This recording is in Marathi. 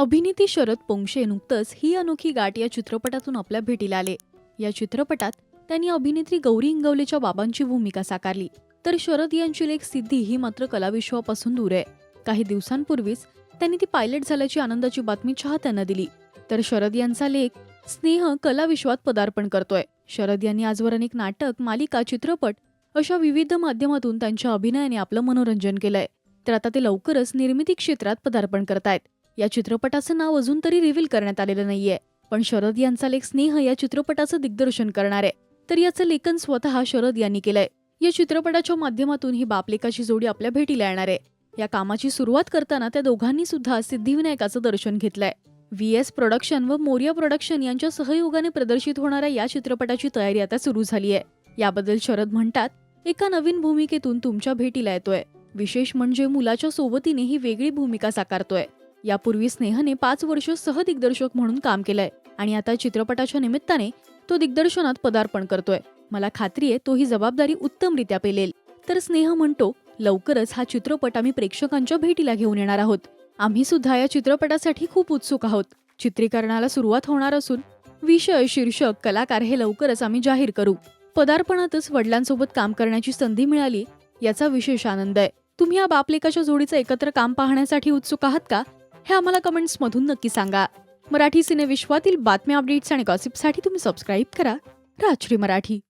अभिनेते शरद पोंक्षे नुकतंच ही अनोखी गाठ या चित्रपटातून आपल्या भेटीला आले. या चित्रपटात त्यांनी अभिनेत्री गौरी इंगवलेच्या बाबांची भूमिका साकारली. तर शरद यांची लेक सिद्धी ही मात्र कलाविश्वापासून दूर आहे. काही दिवसांपूर्वीच त्यांनी ती पायलट झाल्याची आनंदाची बातमी चाहत्यांना दिली. तर शरद यांचा लेक स्नेह कलाविश्वात पदार्पण करतोय. शरद यांनी आजवर अनेक नाटक, मालिका, चित्रपट अशा विविध माध्यमातून त्यांच्या अभिनयाने आपलं मनोरंजन केलंय. तर आता ते लवकरच निर्मिती क्षेत्रात पदार्पण करतायत. या चित्रपटाचं नाव अजून तरी रिव्हील करण्यात आलेलं नाहीये, पण शरद यांचा लेक स्नेह या चित्रपटाचं दिग्दर्शन करणार आहे. तर याचं लेखन स्वतः शरद यांनी केलंय. या चित्रपटाच्या माध्यमातून ही बापलेकाची जोडी आपल्या भेटीला येणार आहे. या कामाची सुरुवात करताना त्या दोघांनी सुद्धा सिद्धिविनायकाचं दर्शन घेतलंय. व्हीएस प्रोडक्शन व मोरिया प्रोडक्शन यांच्या सहयोगाने प्रदर्शित होणाऱ्या या चित्रपटाची तयारी आता सुरू झाली आहे. याबद्दल शरद म्हणतात, एका नवीन भूमिकेतून तुमच्या भेटीला येतोय. विशेष म्हणजे मुलाच्या सोबतीने ही वेगळी भूमिका साकारतोय. यापूर्वी स्नेहने 5 वर्ष सहदिग्दर्शक म्हणून काम केलंय आणि आता चित्रपटाच्या निमित्ताने तो दिग्दर्शनात पदार्पण करतोय. मला खात्री आहे तो ही जबाबदारी उत्तमरित्या पेलेल. तर स्नेह म्हणतो, लवकरच हा चित्रपट आम्ही प्रेक्षकांच्या भेटीला घेऊन येणार आहोत. आम्ही सुद्धा या चित्रपटासाठी खूप उत्सुक आहोत. चित्रीकरणाला सुरुवात होणार असून विषय, शीर्षक, कलाकार हे लवकरच आम्ही जाहीर करू. पदार्पणातच वडिलांसोबत काम करण्याची संधी मिळाली याचा विशेष आनंद आहे. तुम्ही या बापलेकाच्या जोडीचं एकत्र काम पाहण्यासाठी उत्सुक आहात का? हे आम्हाला कमेंट्समधून नक्की सांगा. मराठी सिनेविश्वातील बातम्या, अपडेट्स आणि गॉसिपसाठी तुम्ही सबस्क्राईब करा राजश्री मराठी.